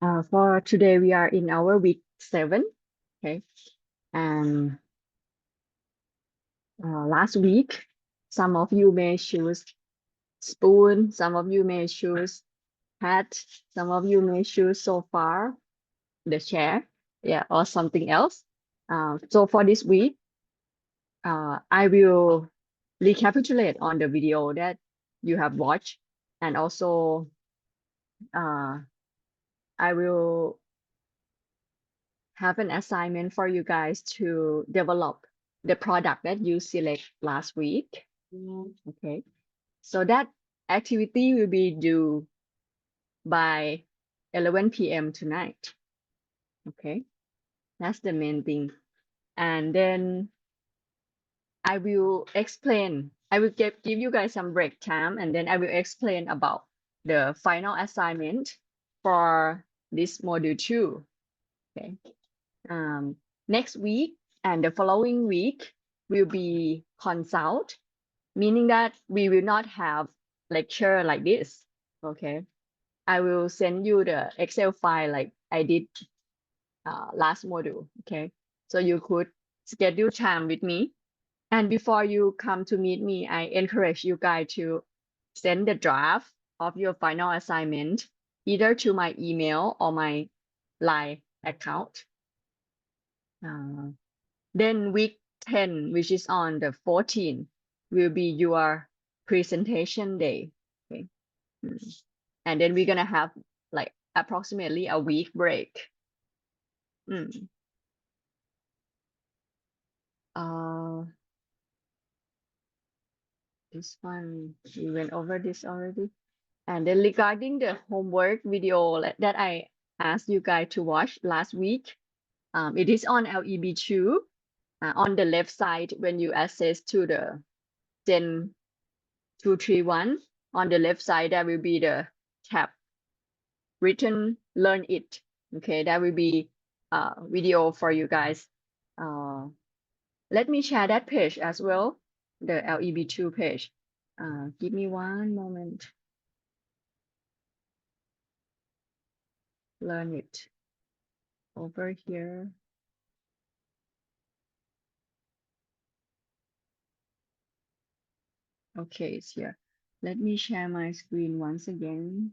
For today, we are in our week 7. Okay. And last week, some of you may choose spoon, some of you may choose hat, some of you may choose so far the chair, yeah, or something else. So for this week, I will recapitulate on the video that you have watched, and also I will have an assignment for you guys to develop the product that you select last week. Okay. So that activity will be due by 11 p.m. tonight. Okay. That's the main thing. And then I will give you guys some break time, and then I will explain about the final assignment for this module 2. Okay. Next week and the following week will be consult, meaning that we will not have lecture like this. Okay. I will send you the Excel file like I did last module. Okay. So you could schedule time with me. And before you come to meet me, I encourage you guys to send the draft of your final assignment either to my email or my Line account. Then week 10, which is on the 14th, will be your presentation day. Okay. And then we're gonna have like approximately a week break. This one, we went over this already. And then regarding the homework video that I asked you guys to watch last week, it is on LEB2. On the left side, when you access to the Gen 231, on the left side, there will be the tab written Learn It. Okay, that will be a video for you guys. Let me share that page as well, the LEB2 page. Give me one moment. Learn It over here. Okay, it's here. Let me share my screen once again.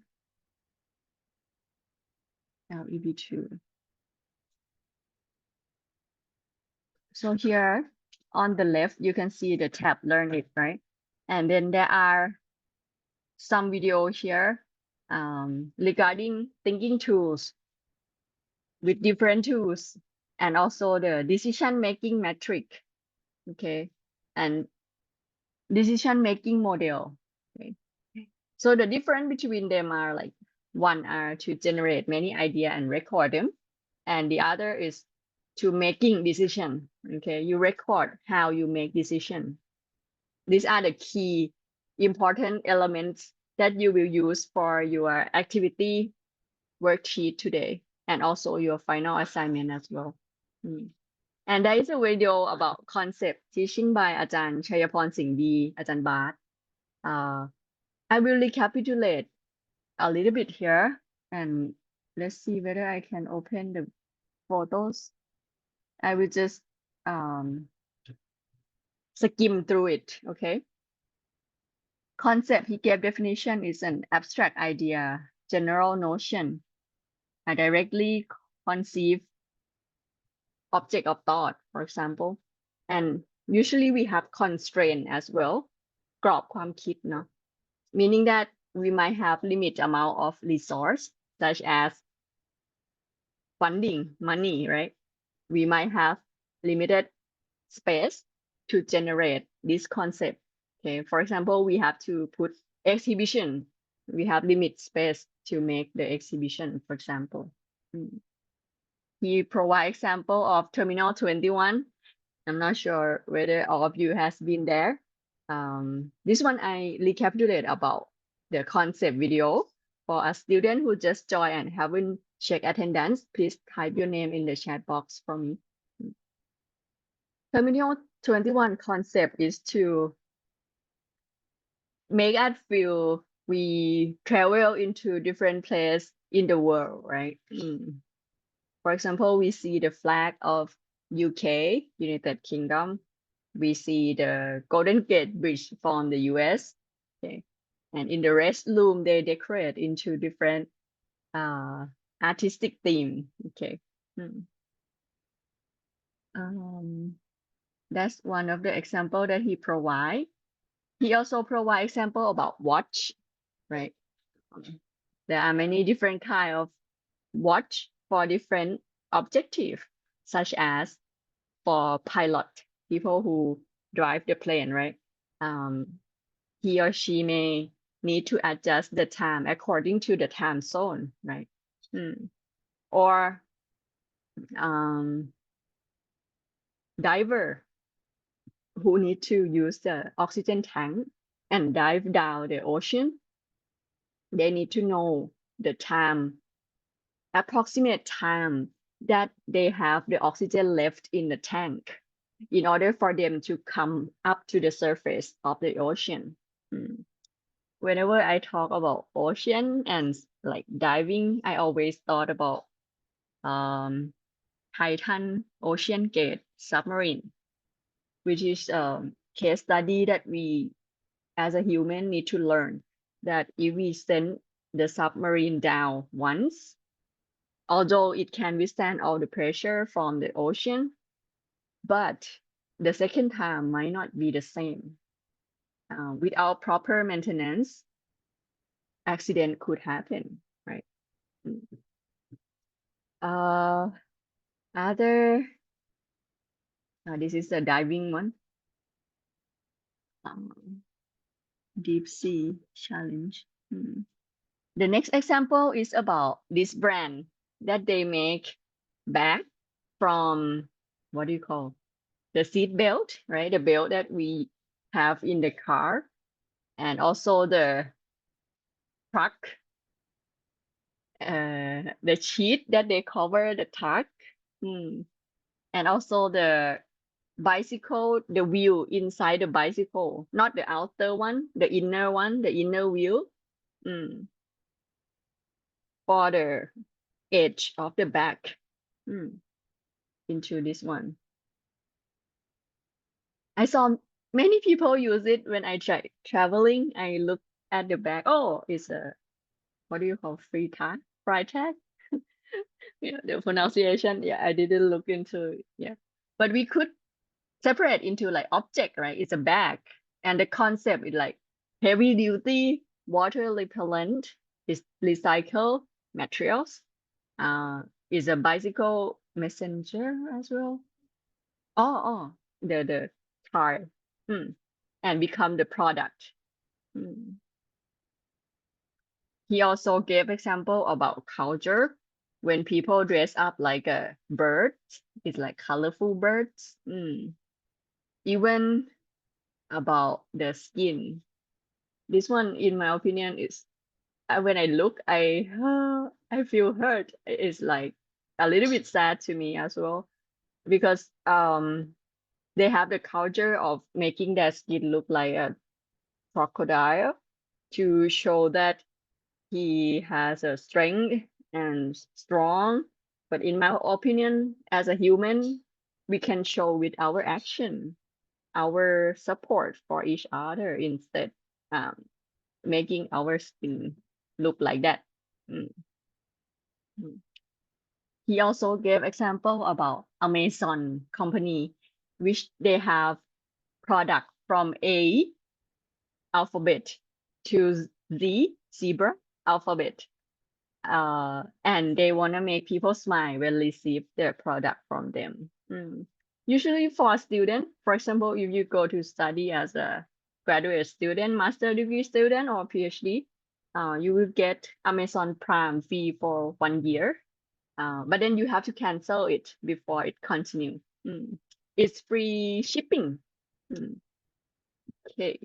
LEB2. So here on the left, you can see the tab Learn It, right? And then there are some video here regarding thinking tools with different tools, and also the decision-making metric, okay, and decision-making model. Okay. So the difference between them are like, one are to generate many idea and record them, and the other is to making decision. Okay, you record how you make decision. These are the key important elements that you will use for your activity worksheet today, and also your final assignment as well. And there is a video about concept teaching by อาจารย์ Chayaporn Singdi, อาจารย์ Bart. I will recapitulate a little bit here, and let's see whether I can open the photos. I will just skim through it, okay? Concept, he gave definition, is an abstract idea, general notion, a directly conceived object of thought, for example. And usually we have constraint as well, กรอบความคิด เนาะ meaning that we might have limit amount of resource, such as funding, money, right? We might have limited space to generate this concept. Okay, for example, we have to put exhibition. We have limit space to make the exhibition, for example. He provide example of Terminal 21. I'm not sure whether all of you has been there. This one I recapitulate about the concept video. For a student who just joined and haven't checked attendance, please type your name in the chat box for me. Terminal 21 concept is to make us feel we travel into different places in the world, right? For example, we see the flag of UK, United Kingdom. We see the Golden Gate Bridge from the US. Okay. And in the restroom, they decorate into different artistic theme. Okay. That's one of the example that he provide. He also provide example about watch, right? There are many different kind of watch for different objective, such as for pilot, people who drive the plane, right? He or she may need to adjust the time according to the time zone, right? Or diver who need to use the oxygen tank and dive down the ocean. They need to know the time, approximate time that they have the oxygen left in the tank in order for them to come up to the surface of the ocean. Whenever I talk about ocean and like diving, I always thought about Titan Ocean Gate submarine, which is a case study that we as a human need to learn that if we send the submarine down once, although it can withstand all the pressure from the ocean, but the second time might not be the same. Without proper maintenance, accident could happen, right? Other, this is a diving one. Deep sea challenge. The next example is about this brand that they make bag from, what do you call, the seat belt, right? The belt that we have in the car, and also the truck, the sheet that they cover the truck, and also the bicycle, the wheel inside the bicycle, not the outer one, the inner one, the inner wheel, for the edge of the back, into this one. I saw many people use it when I try traveling. I look at the back. Oh, it's a, what do you call, free tag, fried tag? Yeah, the pronunciation. Yeah, I didn't look into it. Yeah, but we could separate into like object, right? It's a bag, and the concept is like heavy duty, water repellent, is recycled materials. Is a bicycle messenger as well. Oh, the tire, and become the product. He also gave example about culture when people dress up like a bird. It's like colorful birds. Even about the skin. This one, in my opinion, is when I look, I feel hurt. It's like a little bit sad to me as well, because they have the culture of making their skin look like a crocodile to show that he has a strength and strong. But in my opinion, as a human, we can show with our action, our support for each other instead, making our skin look like that. He also gave example about Amazon company, which they have product from A alphabet to Z zebra alphabet. And they want to make people smile when receive their product from them. Usually for a student, for example, if you go to study as a graduate student, master degree student, or PhD, you will get Amazon Prime fee for 1 year. But then you have to cancel it before it continues. It's free shipping. Okay.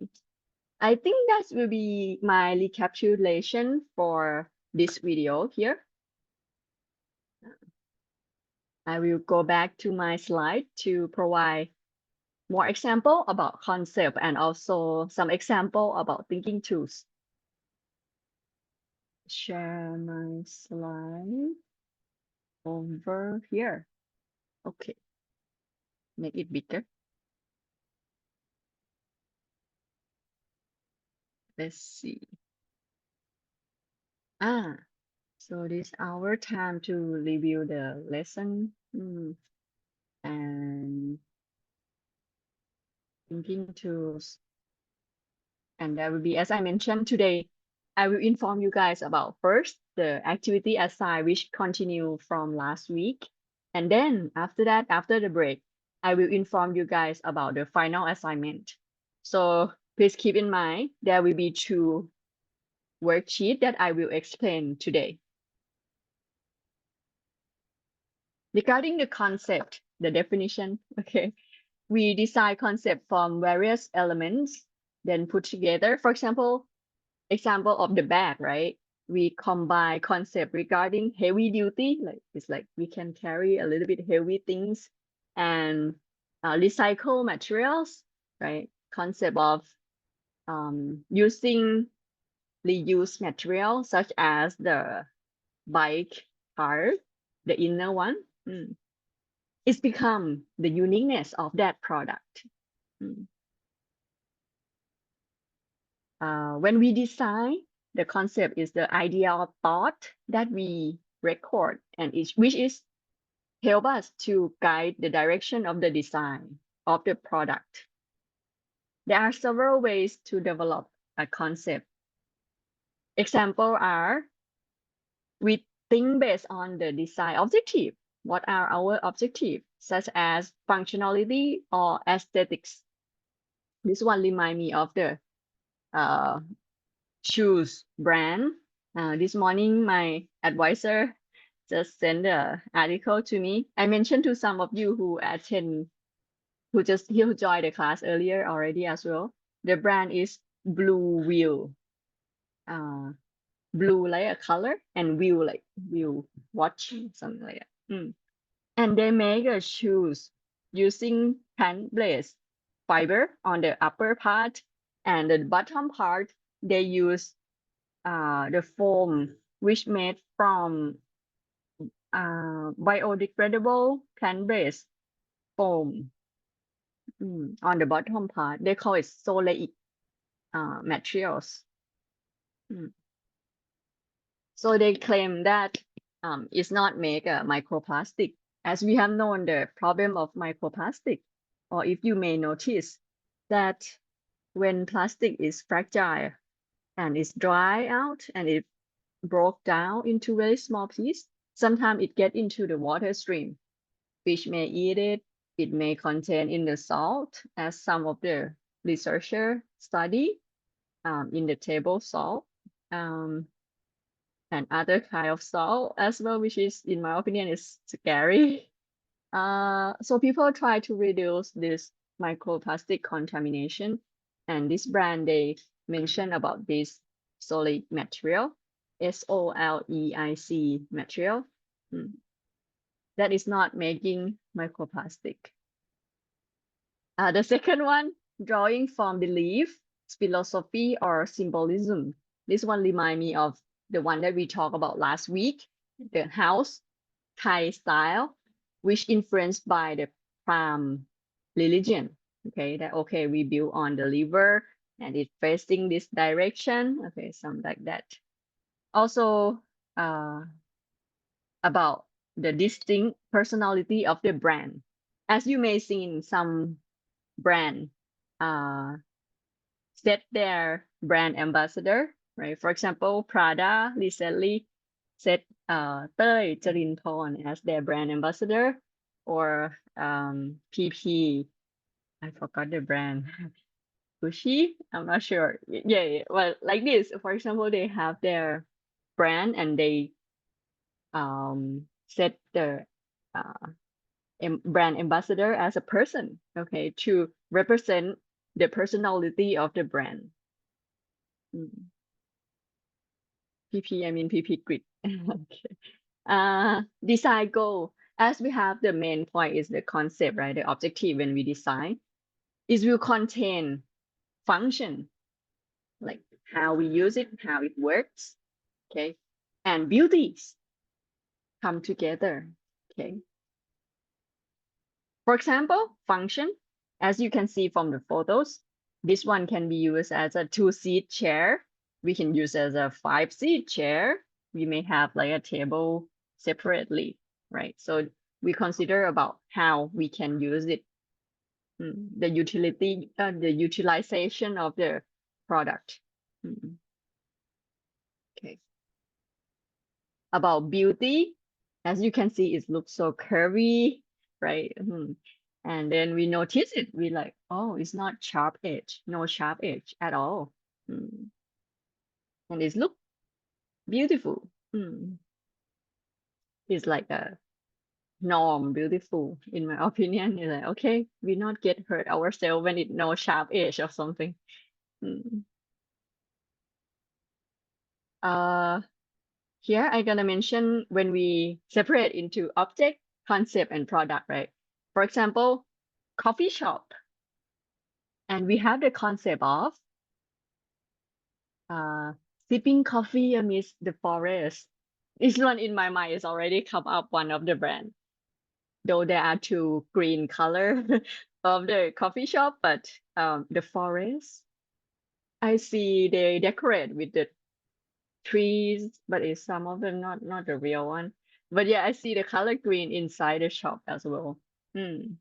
I think that will be my recapitulation for this video here. I will go back to my slide to provide more example about concept and also some example about thinking tools. share my slide over here. Okay, make it bigger. Let's see. So this our time to review the lesson and thinking tools. And there will be, as I mentioned today, I will inform you guys about first the activity assigned, which continue from last week. And then after that, after the break, I will inform you guys about the final assignment. So please keep in mind, there will be two worksheets that I will explain today. Regarding the concept, the definition, okay, we design concept from various elements, then put together. For example of the bag, right? We combine concept regarding heavy duty, like it's like we can carry a little bit heavy things, and recycle materials, right? Concept of using reused material such as the bike part, the inner one. It's become the uniqueness of that product. When we design, the concept is the idea of thought that we record, and which is help us to guide the direction of the design of the product. There are several ways to develop a concept. Example are, we think based on the design objective. What are our objectives, such as functionality or aesthetics? This one remind me of the shoes brand. This morning, my advisor just sent an article to me. I mentioned to some of you who joined the class earlier already as well. The brand is Blue Wheel. Blue like a color and wheel like wheel watch, something like that. And they make a shoes using plant blades fiber on the upper part, and the bottom part they use the foam which made from biodegradable plant-based foam on the bottom part. They call it soleic materials. So they claim that it's not make a microplastic, as we have known the problem of microplastic. Or if you may notice that when plastic is fragile and it's dry out and it broke down into very small piece, sometimes it get into the water stream. Fish may eat it. It may contain in the salt, as some of the researcher study in the table salt and other kind of salt as well, which is, in my opinion, is scary. So people try to reduce this microplastic contamination, and this brand they mention about this solid material, SOLEIC material, that is not making microplastic. The second one, drawing from belief, philosophy, or symbolism. This one remind me of the one that we talked about last week, the house Thai style, which influenced by the Pram religion. Okay, that okay, we build on the river and it's facing this direction. Okay, something like that. Also, about the distinct personality of the brand. As you may see in some brand, set their brand ambassador, right? For example, Prada recently set Тэй Charinthorn as their brand ambassador, or PP, I forgot the brand, Gucci, I'm not sure. Yeah, well, like this, for example, they have their brand and they set the brand ambassador as a person, okay, to represent the personality of the brand. PP, I mean PP grid. Okay. Design goal. As we have the main point is the concept, right? The objective when we design, it will contain function, like how we use it, how it works, Okay, and beauties come together. Okay, for example, function, as you can see from the photos, this one can be used as a 2-seat chair. We can use as a 5-seat chair. We may have like a table separately, right? So we consider about how we can use it, the utility, the utilization of the product. Okay. About beauty, as you can see, it looks so curvy, right? And then we notice it, we like, oh, it's not sharp edge, no sharp edge at all. And it look beautiful. It's like a norm, beautiful, in my opinion. It's like, okay, we not get hurt ourselves when it no sharp edge or something. Uh, Here I'm gonna mention when we separate into object, concept, and product, right? For example, coffee shop, and we have the concept of uh, sipping coffee amidst the forest. This one in my mind is already come up one of the brand, though there are two green color of the coffee shop, but the forest, I see they decorate with the trees, but it's some of them not the real one. But yeah, I see the color green inside the shop as well. And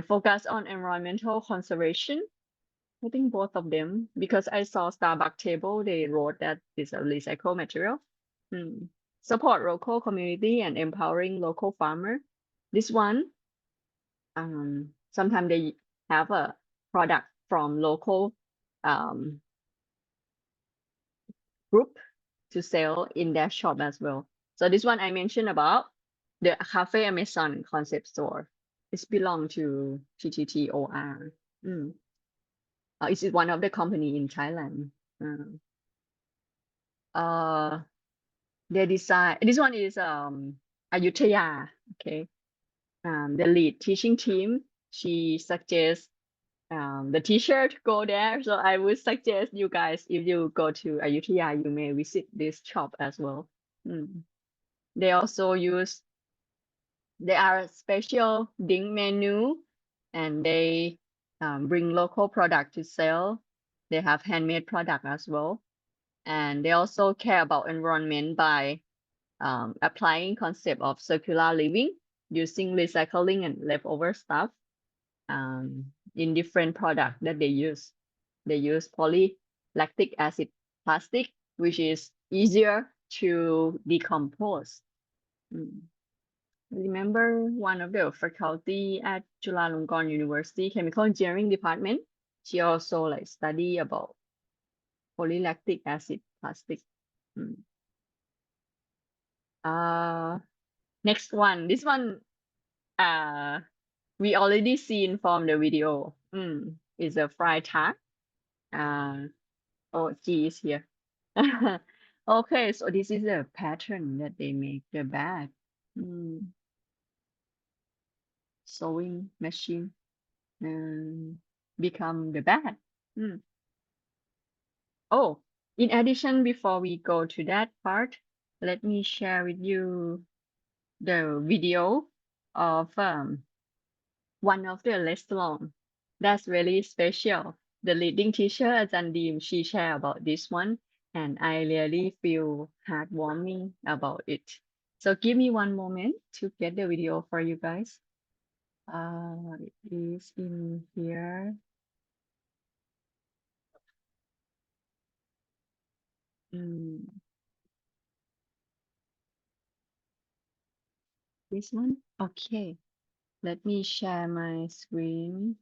focus on environmental conservation. I think both of them, because I saw Starbucks table, they wrote that it's a recycled material. Support local community and empowering local farmer. This one, sometimes they have a product from local um, group to sell in their shop as well. So this one I mentioned about the Cafe Amazon concept store. It's belong to TTTOR. It's one of the company in Thailand. Uh, they design. This one is Ayutthaya. Okay. The lead teaching team, she suggests the teacher to go there. So I would suggest you guys, if you go to Ayutthaya, you may visit this shop as well. They also use, they are a special drink menu, and they bring local product to sell. They have handmade product as well. And they also care about environment by applying concept of circular living, using recycling and leftover stuff in different product that they use. They use polylactic acid plastic, which is easier to decompose. Remember one of the faculty at Chulalongkorn University Chemical Engineering Department? She also like study about polylactic acid plastic. Next one. This one we already seen from the video. Is a fry tart. Oh, G is here. Okay, so this is a pattern that they make the bag. Sewing machine become the bag. Oh, in addition, before we go to that part, let me share with you the video of one of the restaurant that's really special. The leading teacher, Ajahn Deem, she shared about this one, and I really feel heartwarming about it. So give me one moment to get the video for you guys. It is in here. This one? Okay. Let me share my screen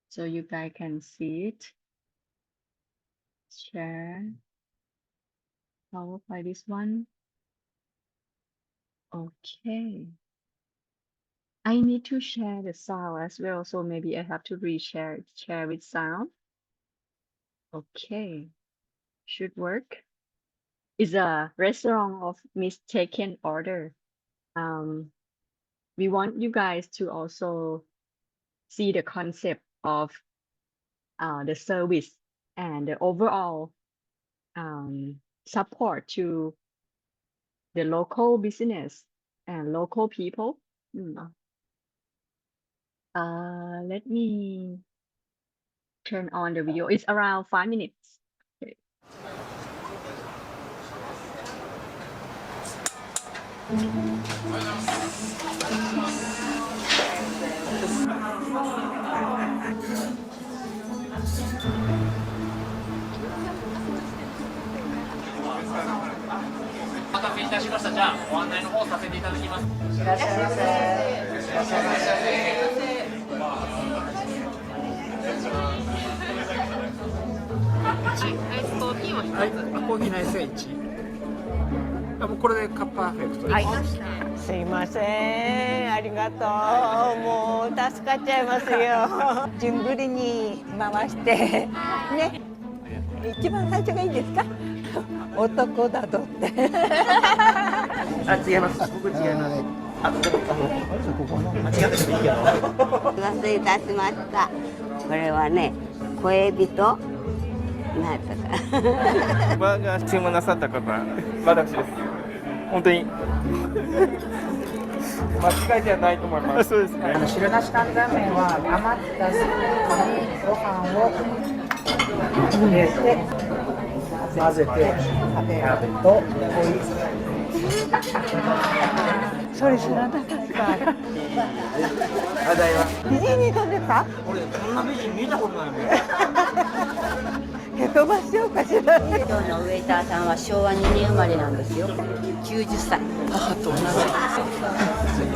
so you guys can see it. Share. Powered by this one. Okay. I need to share the sound as well, so maybe I have to reshare it. Share with sound. Okay. Should work. It's a restaurant of mistaken order. We want you guys to also see the concept of the service and the overall support to the local business and local people. Mm. Let me turn on the video. It's around 5 minutes. Okay.はい、コーヒーの S1。もうこれでカップパーフェクトです。はい。すいません、ありがとう。もう助かっちゃいますよ。順繰りに回してね。一番最初がいいですか？男だとって。あ、違います。僕違います。あ、でもここ間違ってていいけど。お待たせいたしました。これはね、小人。なんとか。バーガー注文なさった方、私です。本当に間違いではないと思います。そうですね。汁なし担々麺は余ったスープにご飯を入れて混ぜて食べると美味しい。それ知らなかった。あだいま。美人に飛んでた？俺こんな美人見たことないもん。蹴飛ばしようかしら。今日のウェイターさんは昭和2年生まれなんですよ。90歳。母と同じ。す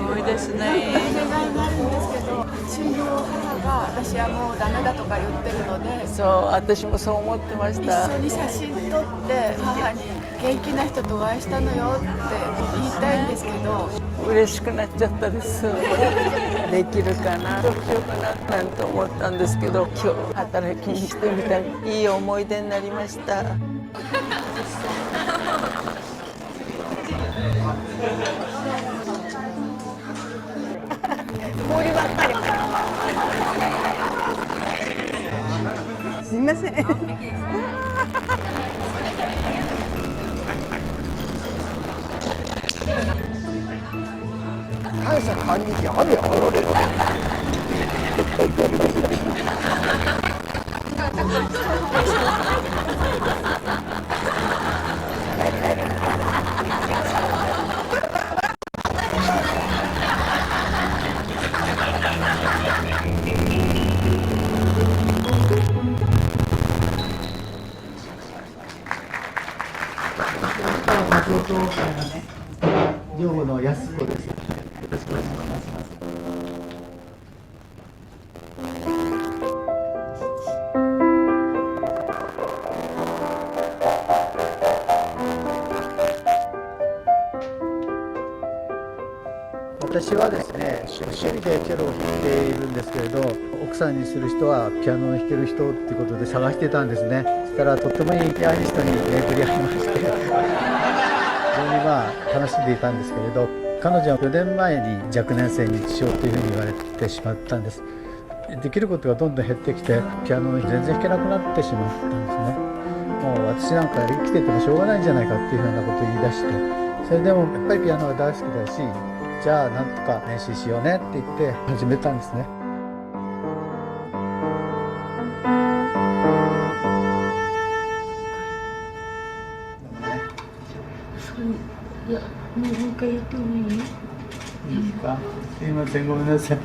ごいですね。お願いがあるんですけど、うちの母が私はもうダメだとか言ってるので、そう、私もそう思ってまし一た。緒に写真撮って母に元気な人とお会いしたのよって言いたいんですけど、嬉しくなっちゃったです。できるかな、どうしようかななんて思ったんですけど、今日働きにしてみたいい思い出になりました。氷ばっかり。すみません。感謝感激あるよ。寮の安子です。よろしくお願いします。私はですね、趣味でチェロを弾いているんですけれど、奥さんにする人はピアノを弾ける人っていうことで探してたんですね。そしたらとってもいいピアニストに巡り合いまして、非常に楽しんでいたんですけれど、彼女は4年前に若年性認知症というふうに言われてしまったんです。できることがどんどん減ってきて、ピアノを全然弾けなくなってしまったんですね。もう私なんか生きててもしょうがないんじゃないかっていうふうなことを言い出して、それでもやっぱりピアノは大好きだし、じゃあなんとか練習しようねって言って始めたんですね。いや、もう一回やってもいい？いいですか？すいません、ごめんなさい。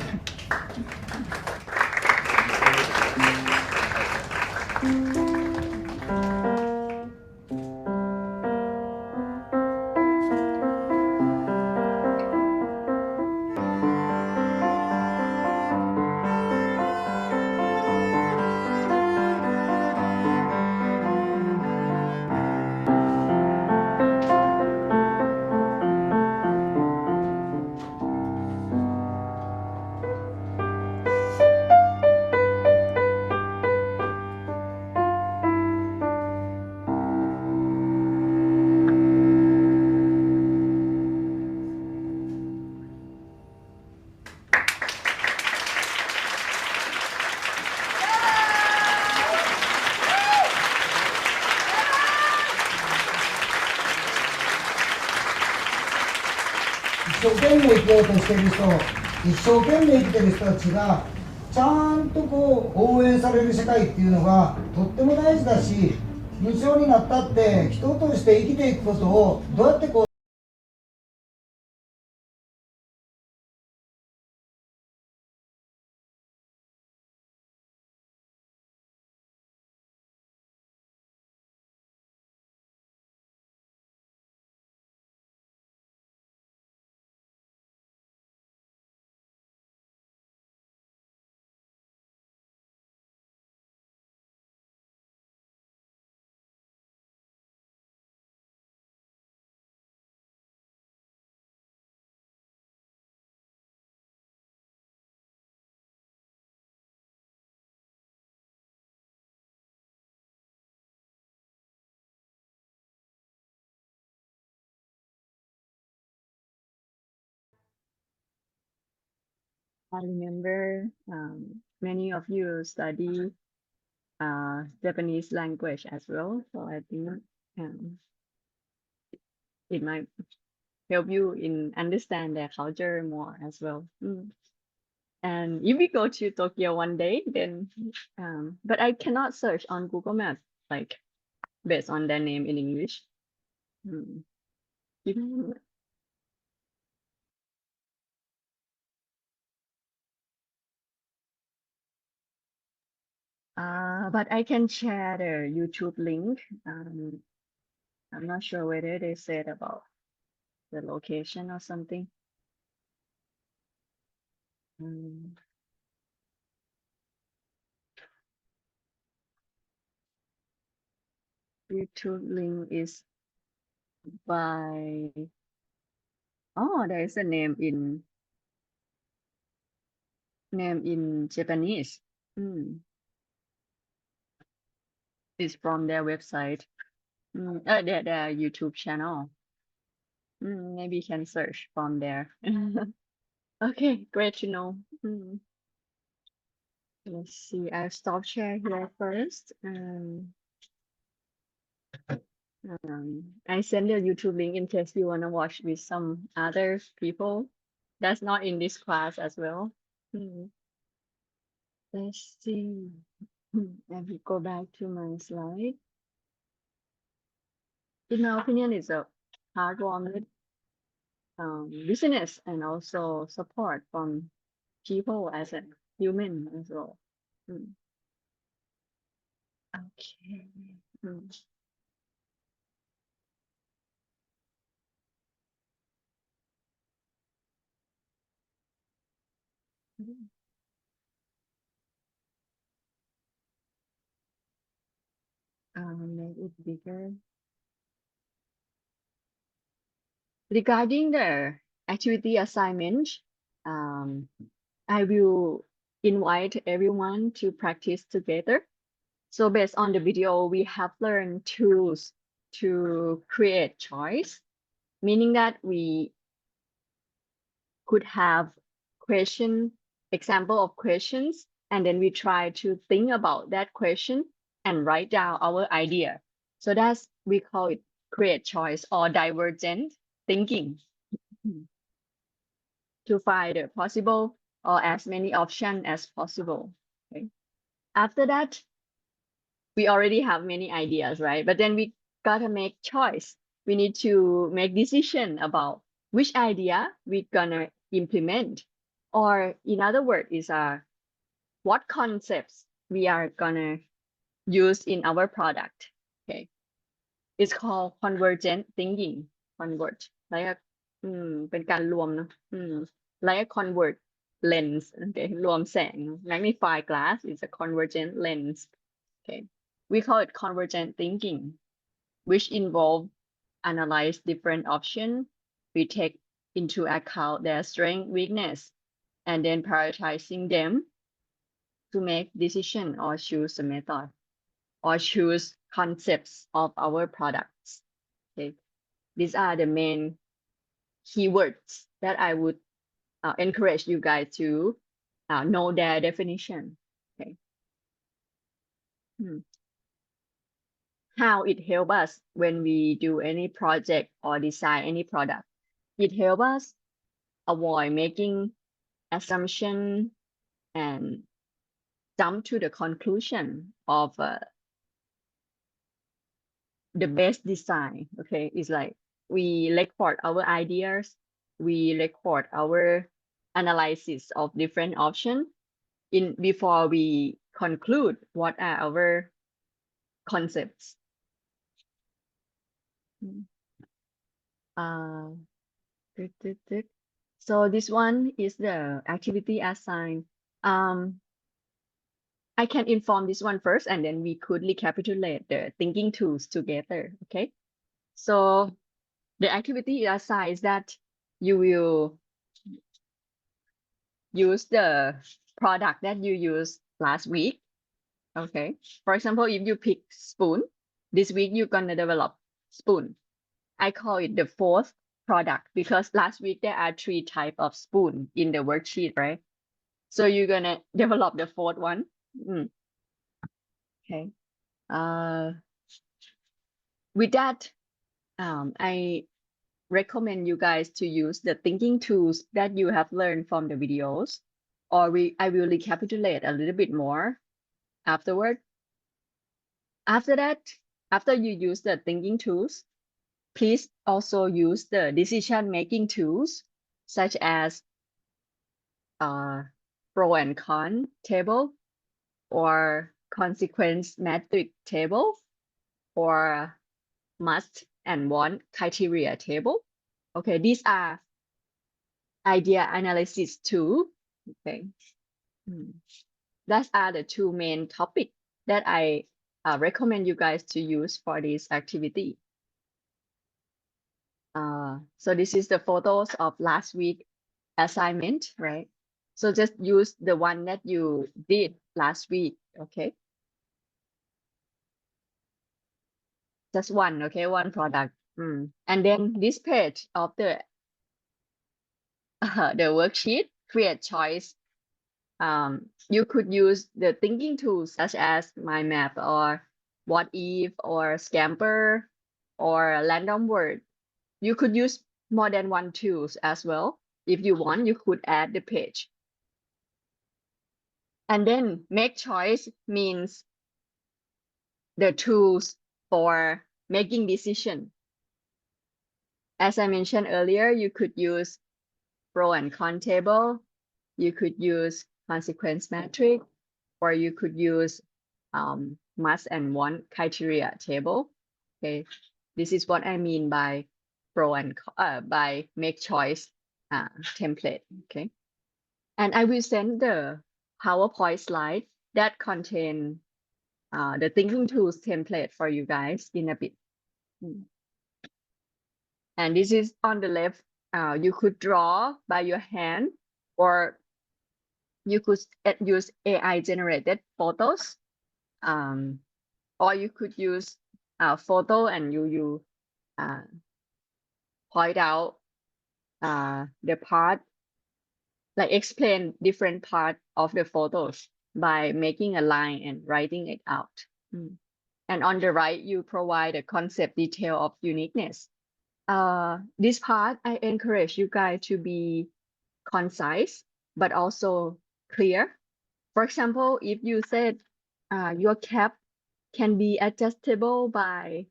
一生懸命生きようとしている人、一生懸命生きてる人たちがちゃんとこう応援される社会っていうのがとっても大事だし、認知症になったって人として生きていくことをどうやってこうI remember many of you study Japanese language as well, so I think um, it might help you in understand their culture more as well. And if we go to Tokyo one day, then but I cannot search on Google Maps like based on their name in English. Give me a minute. But I can share the YouTube link. I'm not sure whether they said about the location or something. YouTube link is by there is a name in Japanese. It's from their website. Their YouTube channel. Maybe you can search from there. Okay, great to know. Let's see. I'll stop share here first. I send the YouTube link in case you want to watch with some other people that's not in this class as well. Let's see. I will go back to my slide. In my opinion, it's a heartwarming business and also support from people as a human as well. Okay. Make it bigger. Regarding the activity assignment, I will invite everyone to practice together. So based on the video, we have learned tools to create choice, meaning that we could have example of questions, and then we try to think about that question and write down our idea. So that's, we call it create choice or divergent thinking to find the possible or as many options as possible. Okay. After that, we already have many ideas, right? But then we gotta make choice. We need to make decision about which idea we're gonna implement, or in other words, is what concepts we are gonna use in our product. Okay, it's called convergent thinking. Converge, like a เป็นการรวมเนอะlike a convert lens. Okay, รวมแสง magnify glass is a convergent lens. Okay, we call it convergent thinking, which involve analyze different options. We take into account their strength, weakness, and then prioritizing them to make decision or choose a method or choose concepts of our products. Okay, these are the main keywords that I would encourage you guys to know their definition. Okay. How it helps us when we do any project or design any product. It helps us avoid making assumption and jump to the conclusion of the best design. Okay, it's like we record our ideas, we record our analysis of different options in before we conclude what are our concepts. Tick, tick, tick. So this one is the activity assigned. I can inform this one first, and then we could recapitulate the thinking tools together. Okay. So the activity assigned is that you will use the product that you used last week. Okay. For example, if you pick spoon, this week you're gonna develop spoon. I call it the fourth product because last week there are 3 types of spoon in the worksheet, right? So you're gonna develop the fourth one. Okay. With that, I recommend you guys to use the thinking tools that you have learned from the videos, or I will recapitulate a little bit more afterward. After that, after you use the thinking tools, please also use the decision-making tools, such as pro and con table, or consequence matrix table, or must and want criteria table. Okay, these are idea analysis too. Okay, that are the 2 main topics that I recommend you guys to use for this activity. So this is the photos of last week assignment, right? So just use the one that you did last week, okay? Just one, okay, one product. And then this page of the worksheet, create choice. You could use the thinking tools such as mind map or what if or scamper or random word. You could use more than one tools as well. If you want, you could add the page. And then make choice means the tools for making decision. As I mentioned earlier, you could use pro and con table, you could use consequence matrix, or you could use must and want criteria table. Okay, this is what I mean by pro and by make choice template. Okay, and I will send the PowerPoint slide that contain the thinking tools template for you guys in a bit. And this is on the left. You could draw by your hand, or you could use AI generated photos, or you could use photo and you point out the part, like explain different part of the photos by making a line and writing it out. And on the right, you provide a concept detail of uniqueness. This part, I encourage you guys to be concise, but also clear. For example, if you said your cap can be adjustable by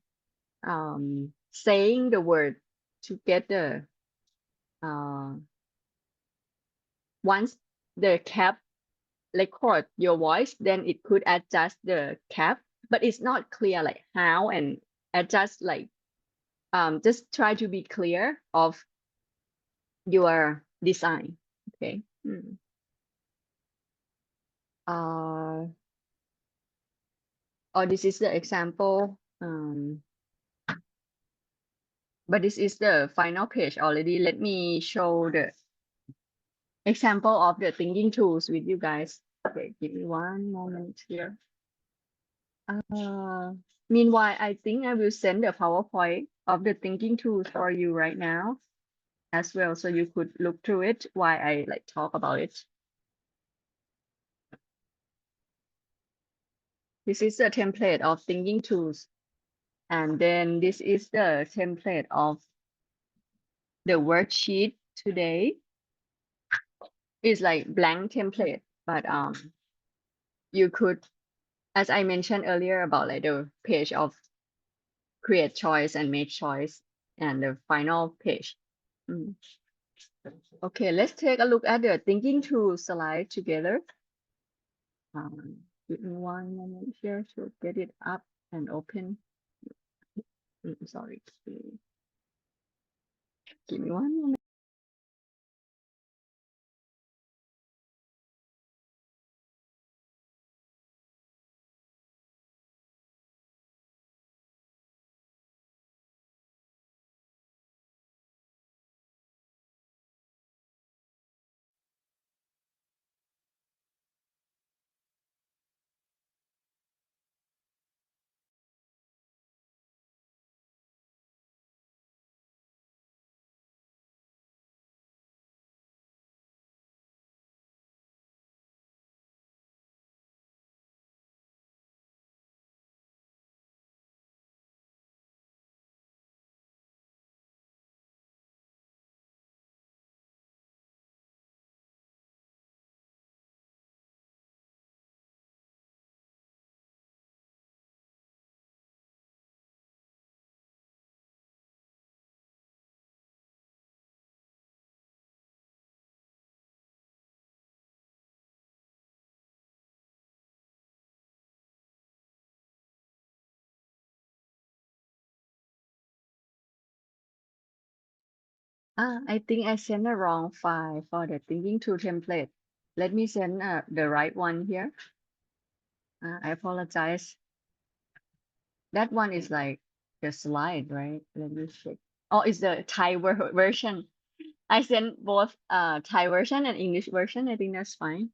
saying the word together. Once the cap record your voice, then it could adjust the cap, but it's not clear like how and adjust, like just try to be clear of your design. Okay. Or this is the example, but this is the final page already. Let me show the example of the thinking tools with you guys. Okay, give me one moment here. Meanwhile, I think I will send the PowerPoint of the thinking tools for you right now as well, so you could look through it while I like talk about it. This is the template of thinking tools. And then this is the template of the worksheet today. is like blank template, but you could, as I mentioned earlier about like the page of create choice and make choice and the final page. Okay, let's take a look at the thinking through slide together. Give me 1 moment here to get it up and open. Sorry. Give me 1 moment. I think I sent the wrong file for the thinking through template. Let me send the right one here. I apologize. That one is like the slide, right? Let me check. Oh, it's the Thai version. I sent both Thai version and English version. I think that's fine.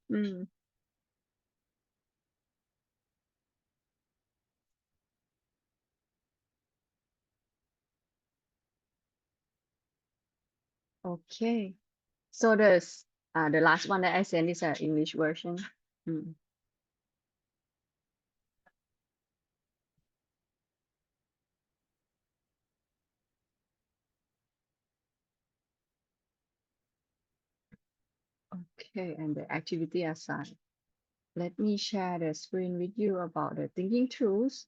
Okay. So the last one that I sent is an English version. Okay, and the activity assigned. Let me share the screen with you about the thinking tools.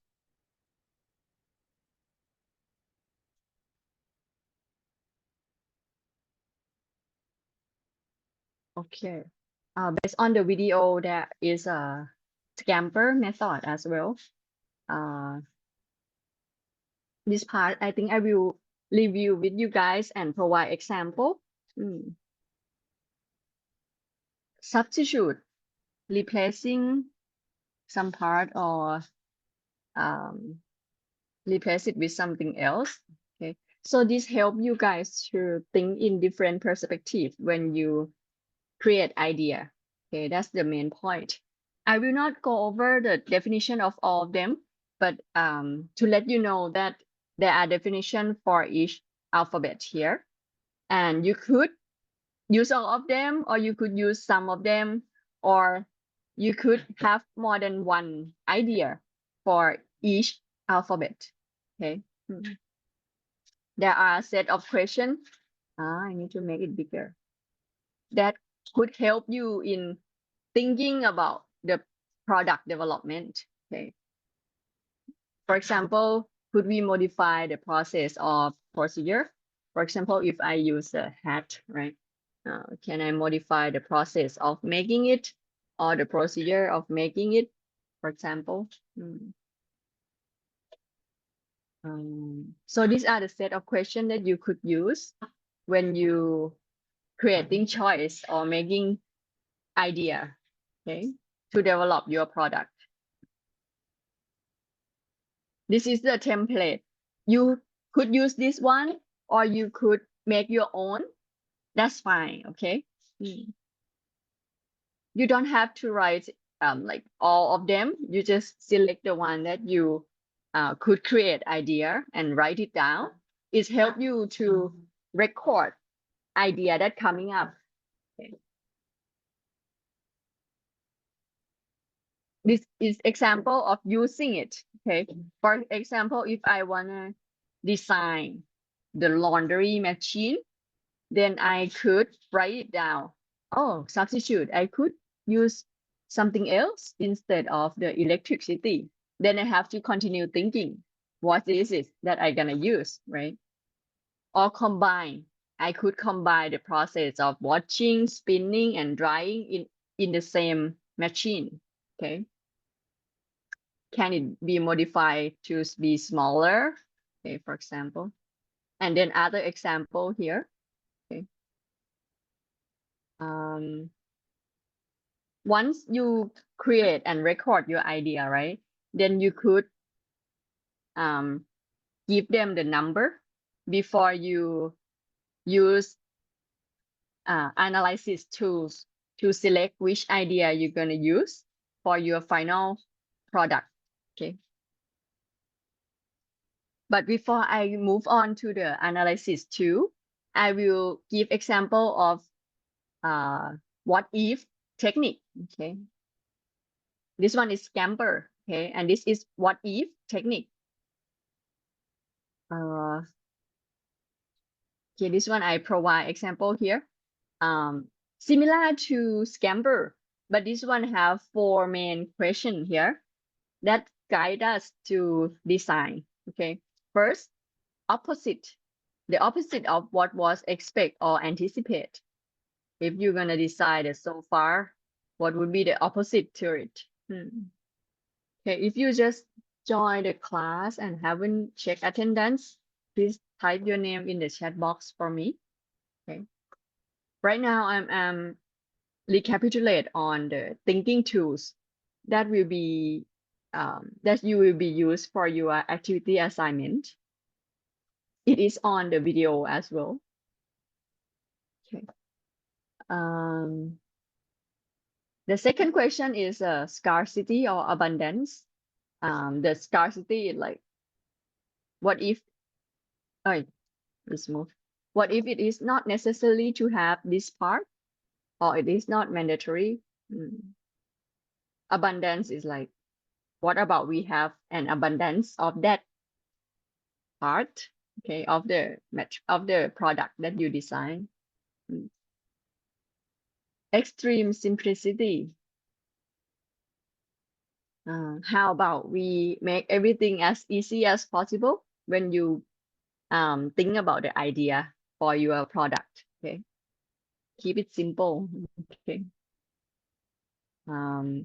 Okay. Based on the video, there is a scamper method as well. This part, I think I will review with you guys and provide example. Substitute, replacing some part or replace it with something else. Okay, so this help you guys to think in different perspective when you create idea. Okay, that's the main point. I will not go over the definition of all of them, but to let you know that there are definition for each alphabet here, and you could use all of them, or you could use some of them, or you could have more than one idea for each alphabet. Okay. There are a set of questions. I need to make it bigger. That could help you in thinking about the product development. Okay. For example, could we modify the process of procedure? For example, if I use a hat, right? Can I modify the process of making it or the procedure of making it, for example? So these are the set of questions that you could use when you creating choice or making idea, okay, to develop your product. This is the template. You could use this one or you could make your own. That's fine, okay? You don't have to write like all of them. You just select the one that you could create idea and write it down. It helps you to record idea that coming up. Okay. This is example of using it. Okay. For example, if I wanna design the laundry machine, then I could write it down. Oh, substitute. I could use something else instead of the electricity. Then I have to continue thinking, what is it that I gonna use, right? Or combine. I could combine the process of watching, spinning, and drying in the same machine. Okay. Can it be modified to be smaller? Okay, for example. And then other example here. Okay. Once you create and record your idea, right? Then you could give them the number before you use analysis tools to select which idea you're going to use for your final product. Okay. But before I move on to the analysis tool, I will give example of what if technique. Okay. This one is Scamper. Okay. And this is what if technique. Okay, this one I provide example here. Similar to Scamper, but this one have 4 main questions here that guide us to design. Okay, first, opposite. The opposite of what was expect or anticipate. If you're gonna decide it so far, what would be the opposite to it? Okay, if you just join the class and haven't checked attendance, please type your name in the chat box for me. Okay. Right now, I'm recapitulate on the thinking tools that will be that you will be used for your activity assignment. It is on the video as well. Okay. The second question is scarcity or abundance. The scarcity is like, what if? Oh, let's move. What if it is not necessary to have this part, or it is not mandatory? Abundance is like, what about we have an abundance of that part, okay, of the product that you design. Extreme simplicity. How about we make everything as easy as possible when you think about the idea for your product? Okay, keep it simple. Okay.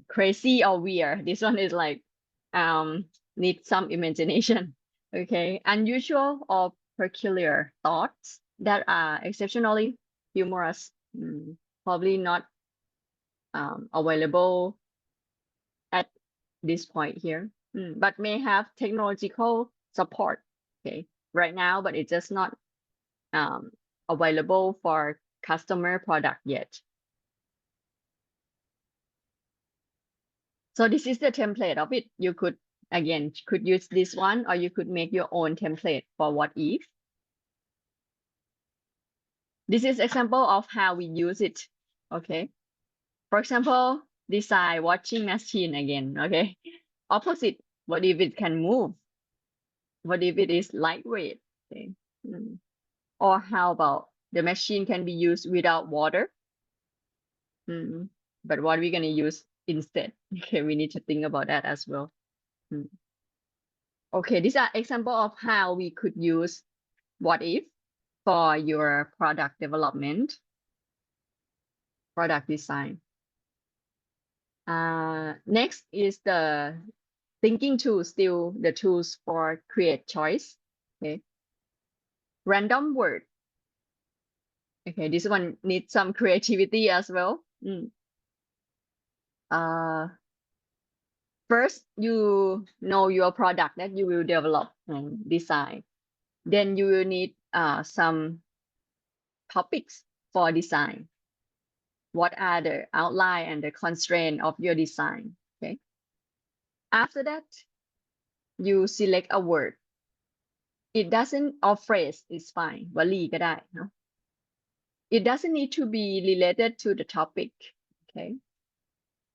Crazy or weird. This one is like need some imagination. Okay, unusual or peculiar thoughts that are exceptionally humorous. Probably not available at this point here, but may have technological support. Okay, right now, but it's just not available for customer product yet. So this is the template of it. You could, again, could use this one, or you could make your own template for what if. This is example of how we use it. Okay. For example, design watching machine again. Okay. Opposite. What if it can move? What if it is lightweight? Okay. Or how about the machine can be used without water? But what are we going to use instead? Okay, we need to think about that as well. Okay, these are example of how we could use what if for your product development, product design. Next is the thinking tool, still the tools for create choice. Okay, random word. Okay, this one needs some creativity as well. First, you know your product that you will develop and design. Then you will need some topics for design. What are the outline and the constraint of your design? Okay. After that, you select a word. It doesn't, or phrase is fine. วลีก็ได้ no? It doesn't need to be related to the topic. Okay.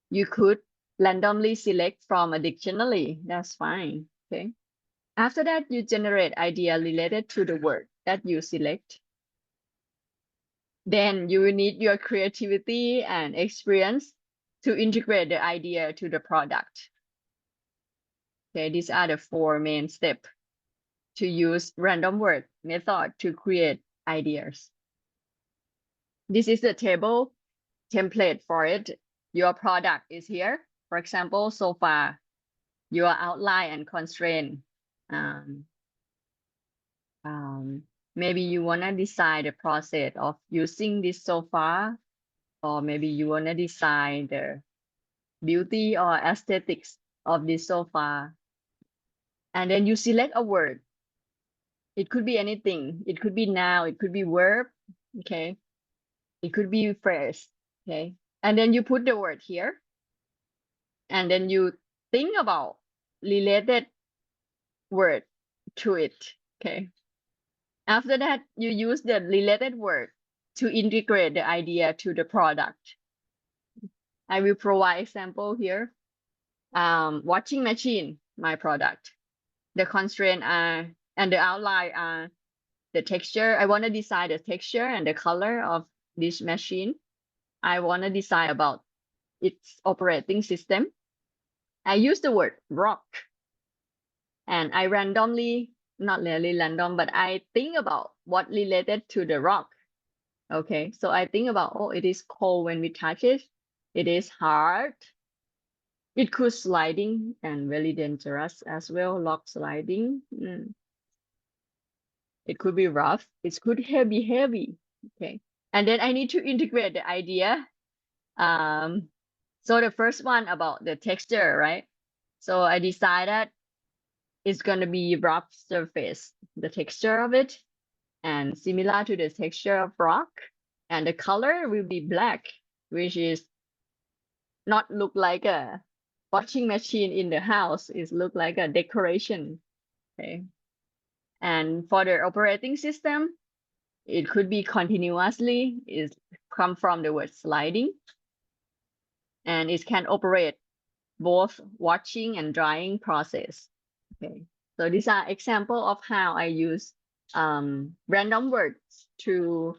You could randomly select from a dictionary. That's fine. Okay. After that, you generate idea related to the word that you select. Then you will need your creativity and experience to integrate the idea to the product. Okay, these are the 4 main steps to use random word method to create ideas. This is the table template for it. Your product is here. For example, sofa, your outline and constraint. Maybe you want to design the process of using this sofa, or maybe you want to design the beauty or aesthetics of this sofa. And then you select a word. It could be anything. It could be noun, it could be verb, okay? It could be phrase, okay? And then you put the word here. And then you think about related word to it, okay? After that, you use the related word to integrate the idea to the product. I will provide example here. Washing machine, my product. The constraint are, and the outline are the texture. I want to design the texture and the color of this machine. I want to design about its operating system. I use the word rock. And I randomly, not really random, but I think about what related to the rock. Okay, so I think about, oh, it is cold when we touch it. It is hard. It could sliding and very dangerous as well, rock sliding. It could be rough. It could be heavy. Okay, and then I need to integrate the idea. So the first one about the texture, right? So I decided it's gonna be rough surface, the texture of it, and similar to the texture of rock, and the color will be black, which is not look like a washing machine in the house. It look like a decoration. Okay, and for the operating system, it could be continuously. It come from the word sliding, and it can operate both washing and drying process. Okay, so these are example of how I use random words to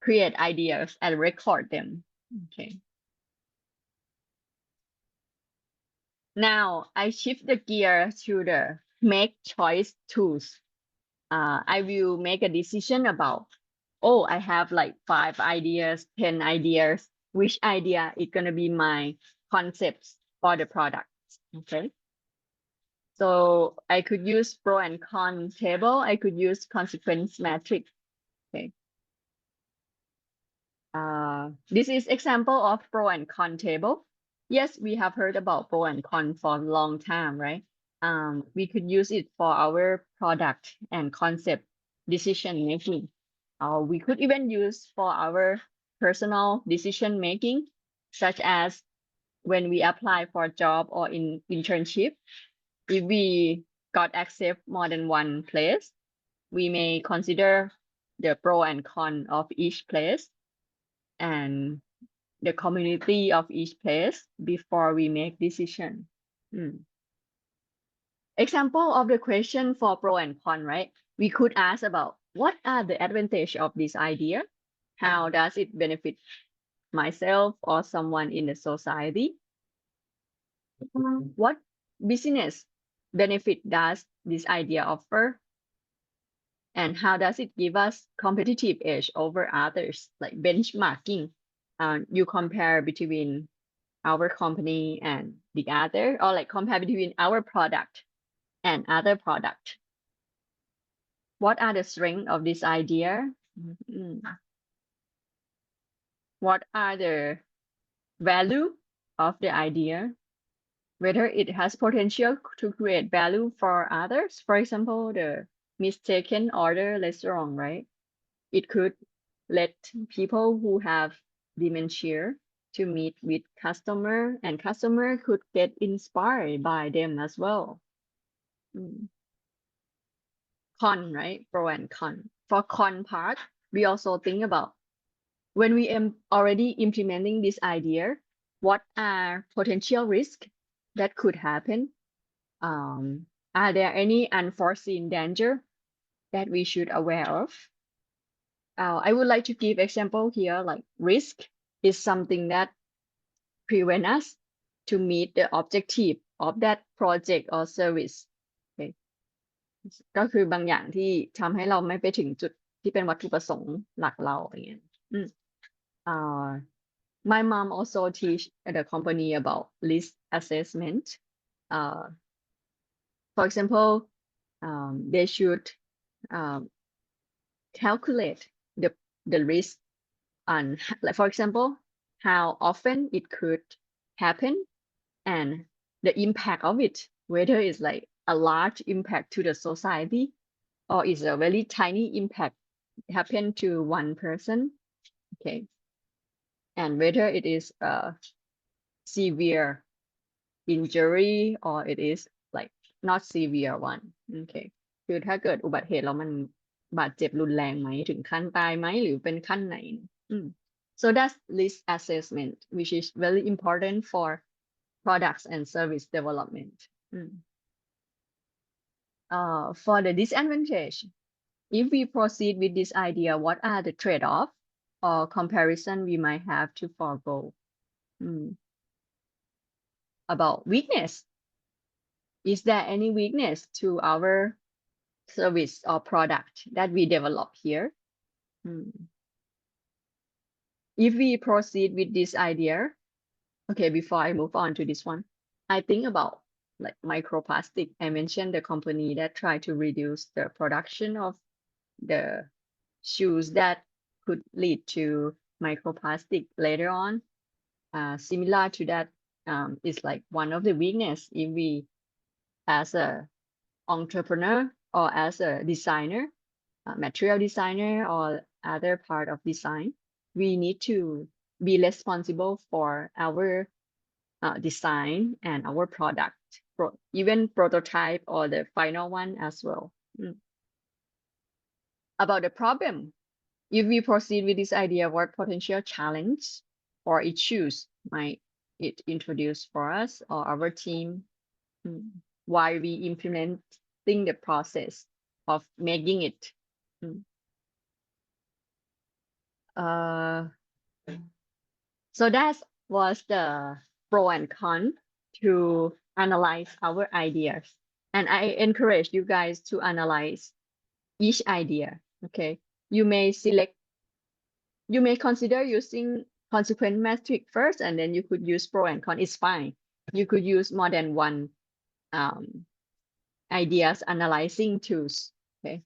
create ideas and record them. Okay. Now I shift the gear to the make choice tools. I will make a decision about, oh, I have like 5 ideas, 10 ideas. Which idea is gonna be my concepts for the product? Okay. So I could use pro and con table. I could use consequence matrix. Okay. This is example of pro and con table. Yes, we have heard about pro and con for a long time, right? We could use it for our product and concept decision making. We could even use for our personal decision making, such as when we apply for a job or in internship. If we got accept more than one place, we may consider the pro and con of each place and the community of each place before we make decision. Example of the question for pro and con, right? We could ask about what are the advantage of this idea? How does it benefit myself or someone in the society? What business benefit does this idea offer? And how does it give us competitive edge over others, like benchmarking? You compare between our company and the other, or like compare between our product and other product. What are the strengths of this idea? What are the value of the idea? Whether it has potential to create value for others. For example, the mistaken order restaurant, right? It could let people who have dementia to meet with customer, and customer could get inspired by them as well. Con, right? Pro and con. For con part, we also think about when we am already implementing this idea, what are potential risks that could happen? Are there any unforeseen danger that we should aware of? I would like to give example here, like risk is something that prevent us to meet the objective of that project or service. Okay. ก็คือบางอย่างที่ทำให้เราไม่ไปถึงจุดที่เป็นวัตถุประสงค์หลักเราอย่างเงี้ยMy mom also teach at the company about risk assessment. For example, they should calculate the risk on, like for example, how often it could happen and the impact of it, whether it's like a large impact to the society or is a very tiny impact happen to one person. Okay. And whether it is a severe injury or it is like not severe one. Okay. คือถ้าเกิดอุบัติเหตุแล้วมันบาดเจ็บรุนแรงไหมถึงขั้นตายไหมหรือเป็นขั้นไหน So that's risk assessment, which is very important for products and service development. For the disadvantage, if we proceed with this idea, what are the trade-off or comparison we might have to forego? About weakness. Is there any weakness to our service or product that we develop here? If we proceed with this idea, okay, before I move on to this one, I think about like microplastic. I mentioned the company that tried to reduce the production of the shoes that could lead to microplastic later on. Similar to that is like one of the weakness if we, as a entrepreneur or as a designer, material designer or other part of design, we need to be responsible for our design and our product, even prototype or the final one as well. About the problem, if we proceed with this idea, what potential challenge or issues might it introduce for us or our team while we implementing the process of making it? So that was the pro and con to analyze our ideas. And I encourage you guys to analyze each idea. Okay. You may consider using consequence matrix first, and then you could use pro and con. It's fine. You could use more than one ideas analyzing tools. Okay.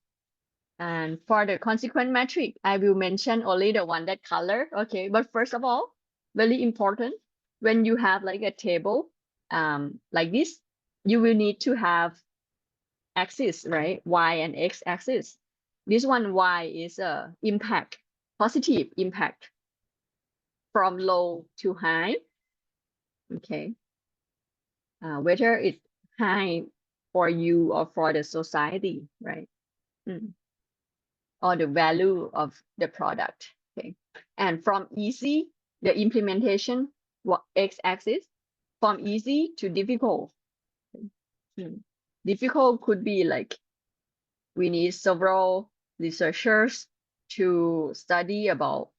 And for the consequence matrix, I will mention only the one that color. Okay. But first of all, very important, when you have like a table like this, you will need to have axis, right? Y and X axis. This one, Y, is a impact, positive impact from low to high. Okay. Whether it's high for you or for the society, right? Or the value of the product. Okay. And from easy, the implementation, X axis, from easy to difficult. Difficult could be like we need several researchers to study about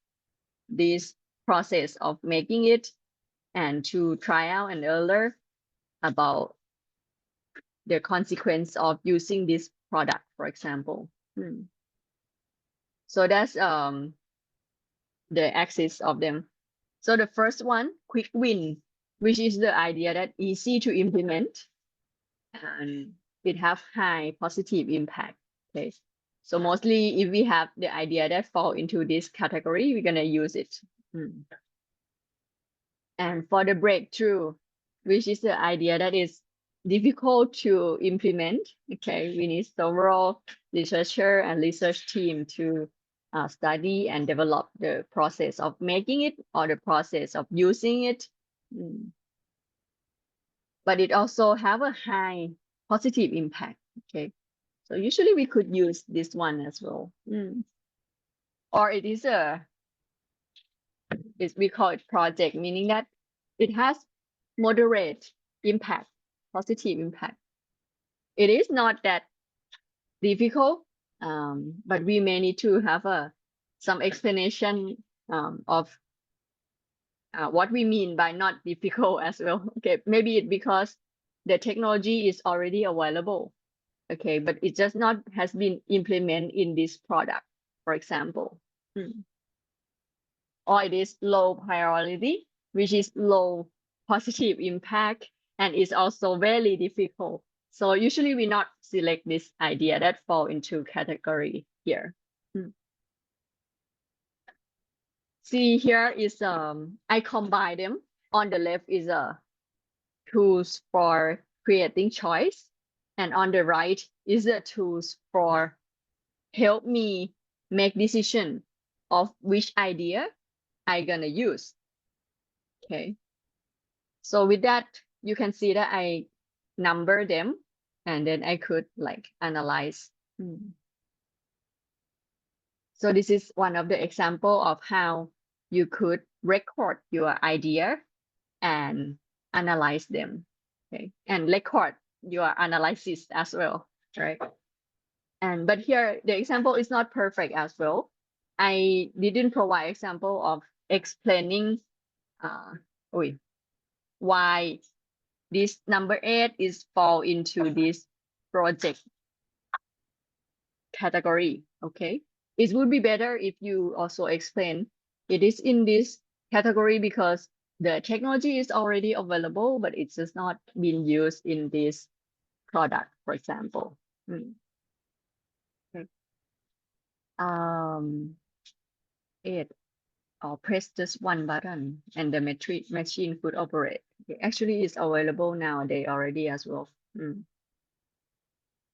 this process of making it and to try out and error about the consequence of using this product, for example. So that's the axis of them. So the first one, quick win, which is the idea that easy to implement and it have high positive impact. Okay. So mostly if we have the idea that fall into this category, we're gonna use it. And for the breakthrough, which is the idea that is difficult to implement, okay, we need several researcher and research team to study and develop the process of making it or the process of using it. But it also have a high positive impact. Okay. So usually we could use this one as well. Or it is we call it project, meaning that it has moderate impact, positive impact. It is not that difficult, but we may need to have a some explanation of what we mean by not difficult as well. Okay, maybe it because the technology is already available. Okay, but it just not has been implemented in this product, for example. Or it is low priority, which is low positive impact, and is also very difficult. So usually we not select this idea that fall into category here. See, here is I combine them. On the left is a tools for creating choice, and on the right is the tools for help me make decision of which idea I gonna use. Okay, so with that you can see that I number them, and then I could like analyze. So this is one of the example of how you could record your idea and analyze them, okay, and record your analysis as well, right? But here the example is not perfect as well. I didn't provide example of explaining why this number 8 is fall into this project category. Okay, it would be better if you also explain it is in this category because the technology is already available, but it's just not being used in this product, for example. Okay. 8, or press just one button and the machine could operate. Okay. Actually, it's available nowadays already as well.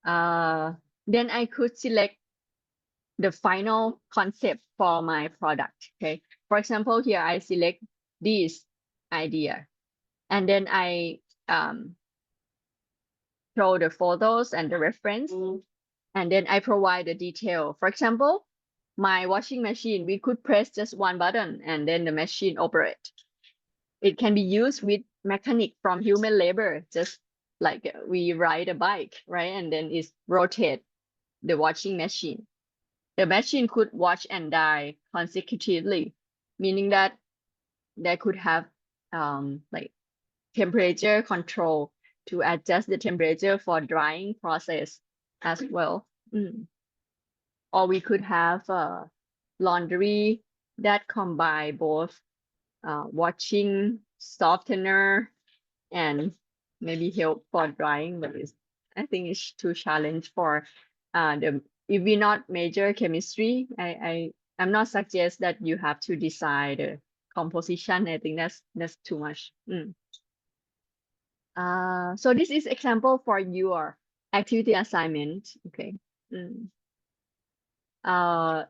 Then I could select the final concept for my product. Okay, for example, here I select this idea, and then I show the photos and the reference, and then I provide the detail. For example, my washing machine, we could press just one button and then the machine operate. It can be used with mechanic from human labor, just like we ride a bike, right? And then it's rotate the washing machine. The machine could wash and dry consecutively, meaning that they could have like temperature control to adjust the temperature for drying process as well. Or we could have laundry that combine both washing, softener, and maybe help for drying, but I think it's too challenge for if we not major chemistry. I'm not suggest that you have to decide the composition. I think that's too much. So this is example for your activity assignment. Okay.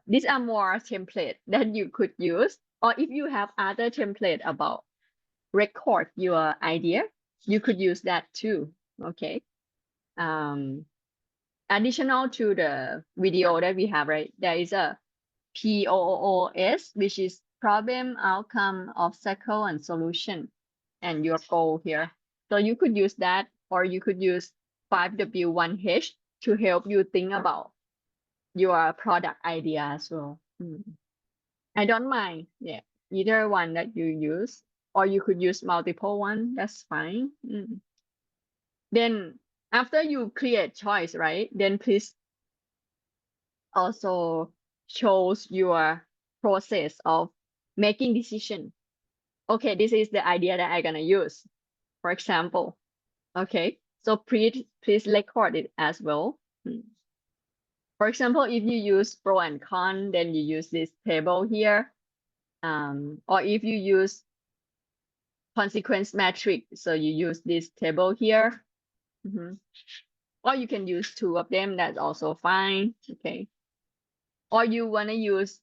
These are more template that you could use, or if you have other template about record your idea, you could use that too. Okay. Additional to the video that we have, right, there is a POOS, which is problem, outcome, obstacle, and solution, and your goal here. So you could use that, or you could use 5W1H to help you think about your product idea as well. I don't mind, yeah, either one that you use, or you could use multiple one, that's fine. Then after you create choice, right, then please also shows your process of making decision. Okay, this is the idea that I'm gonna use, for example. Okay, so please record it as well. For example, if you use pro and con, then you use this table here. Or if you use consequence matrix, so you use this table here. Or you can use 2 of them, that's also fine. Okay. Or you want to use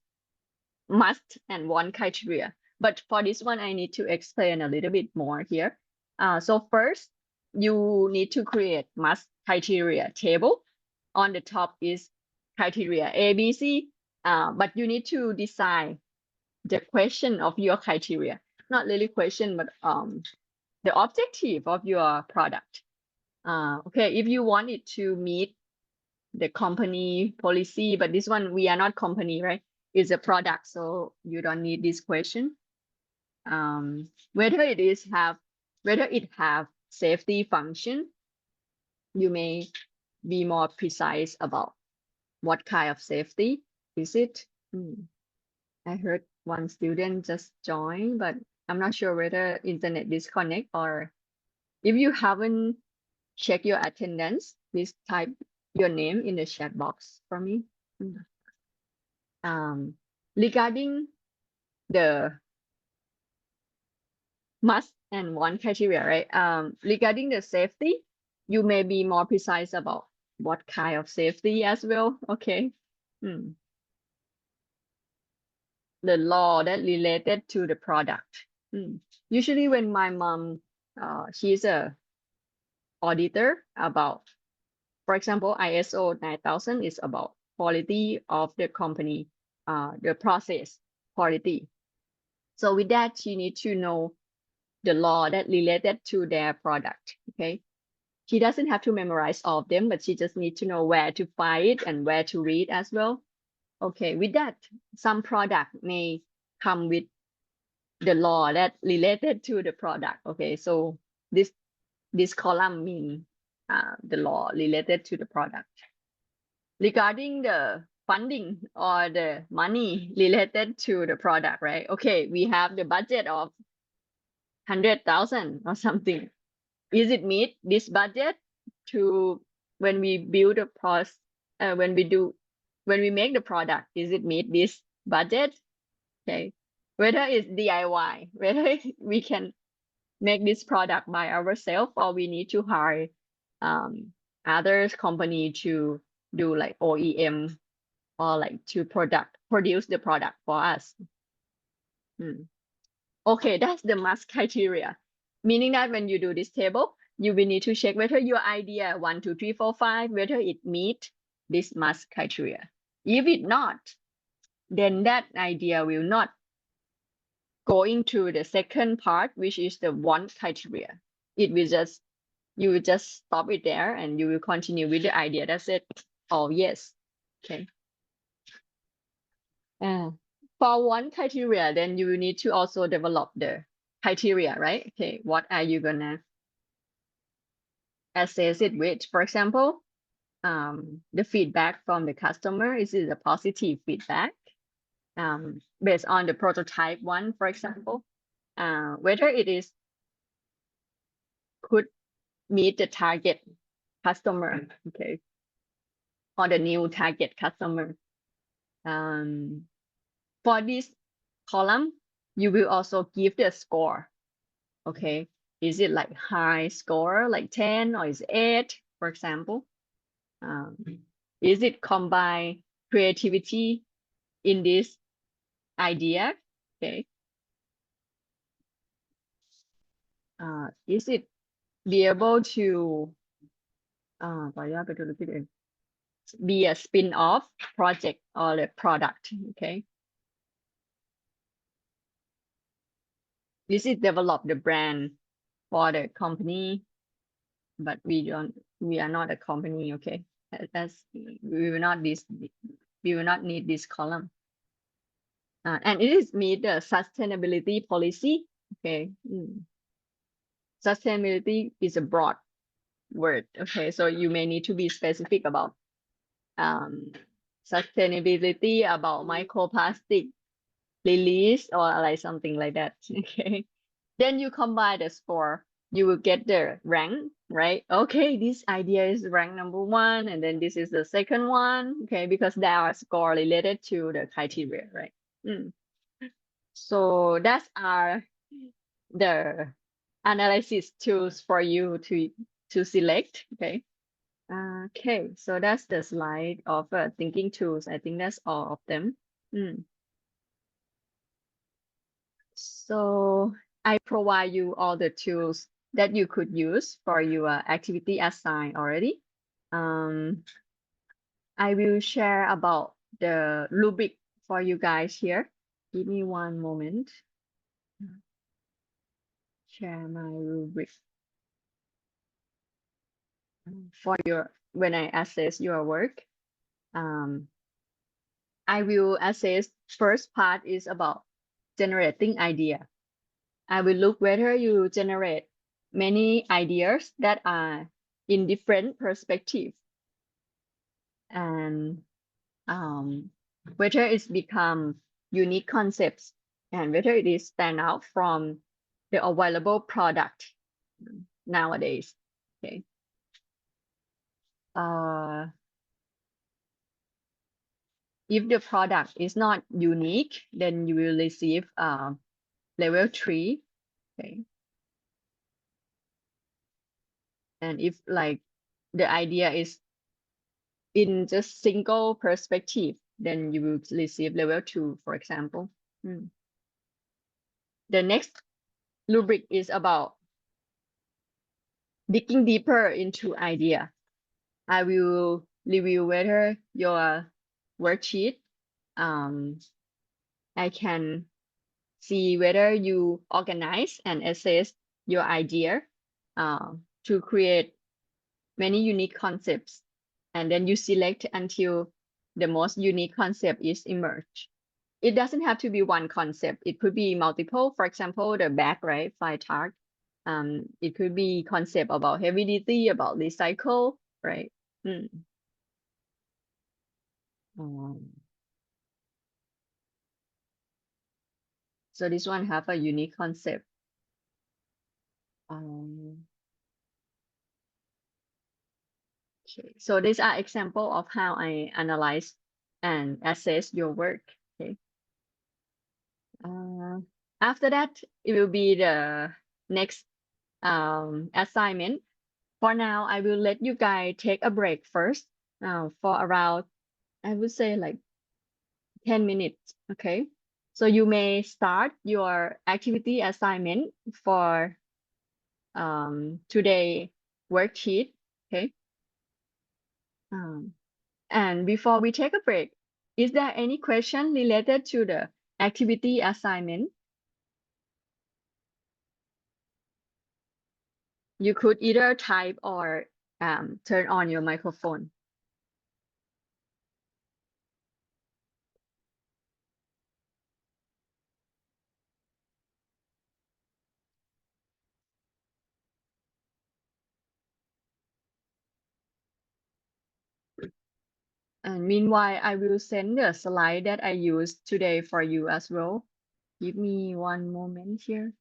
must and want criteria. But for this one, I need to explain a little bit more here. So first, you need to create must criteria table. On the top is criteria A, B, C, but you need to decide the question of your criteria. Not really question, but the objective of your product. Okay, if you want it to meet the company policy, but this one we are not company, right? is a product, so you don't need this question. Whether it have safety function, you may be more precise about what kind of safety is it. I heard one student just joined, but I'm not sure whether internet disconnect or if you haven't checked your attendance, please type your name in the chat box for me. Regarding the must and want criteria, right? Regarding the safety, you may be more precise about what kind of safety as well. Okay. The law that related to the product. Usually when my mom, she's a auditor about, for example, ISO 9000 is about quality of the company, the process quality. So with that, you need to know the law that related to their product. Okay. She doesn't have to memorize all of them, but she just needs to know where to find it and where to read as well. Okay, with that, some product may come with the law that related to the product. Okay, so this column mean the law related to the product. Regarding the funding or the money related to the product, right? Okay, we have the budget of 100,000 or something. Is it meet this budget to when we build a process, when we make the product, is it meet this budget? Okay, whether it's DIY, whether we can make this product by ourselves or we need to hire other company to do like OEM or like to produce the product for us. Okay, that's the must criteria. Meaning that when you do this table, you will need to check whether your idea 1, 2, 3, 4, 5, whether it meet this must criteria. If it not, then that idea will not go into the second part, which is the want criteria. It will just, you will just stop it there and you will continue with the idea. That's it. Oh, yes. Okay. For one criteria, then you will need to also develop the criteria, right? Okay, what are you gonna assess it with? For example, the feedback from the customer, is it a positive feedback? Based on the prototype one, for example, whether it is could meet the target customer, okay, or the new target customer. For this column, you will also give the score. Okay, is it like high score, like 10 or is 8, for example? Is it combine creativity in this idea? Okay. Is it be able to be a spin-off project or a product? Okay. This is develop the brand for the company, but we are not a company. Okay, that's we will not need this column. And it is meet the sustainability policy. Okay, sustainability is a broad word. Okay, so you may need to be specific about sustainability, about microplastic release or like something like that. Okay, then you combine the score, you will get the rank, right? Okay, this idea is rank number 1, and then this is the second one. Okay, because there are score related to the criteria, right? So that's are the analysis tools for you to select. Okay. Okay, so that's the slide of thinking tools. I think that's all of them. So I provide you all the tools that you could use for your activity assigned already. I will share about the rubric for you guys here. Give me one moment. Share my rubric for your when I assess your work. I will assess first part is about generating idea. I will look whether you generate many ideas that are in different perspective and whether it's become unique concepts and whether it is stand out from the available product nowadays. Okay. If the product is not unique, then you will receive level 3. Okay. And if like the idea is in just single perspective, then you will receive level 2, for example. The next rubric is about digging deeper into idea. I will review whether your worksheet, I can see whether you organize and assess your idea to create many unique concepts. And then you select until the most unique concept is emerged. It doesn't have to be one concept. It could be multiple. For example, the bag, right? Fly tag. It could be concept about heavy duty, about recycle, right? So this one have a unique concept. Okay, so these are example of how I analyze and assess your work. Okay. After that, it will be the next assignment. For now, I will let you guys take a break first for around, I would say like 10 minutes. Okay. So you may start your activity assignment for today worksheet. Okay. And before we take a break, is there any question related to the activity assignment? You could either type or turn on your microphone. And meanwhile, I will send the slide that I used today for you as well. Give me one moment here.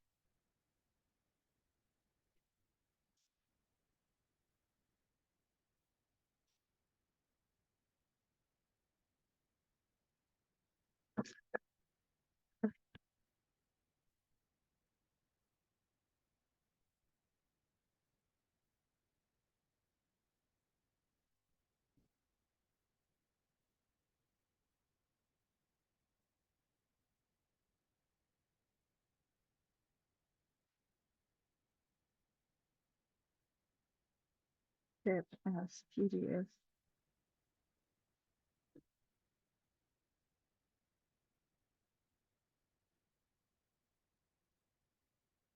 Save as PDF.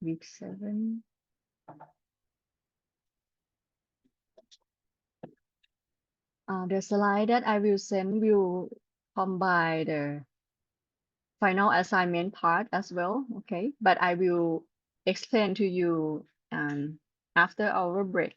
Week 7. The slide that I will send will combine the final assignment part as well. Okay, but I will explain to you after our break.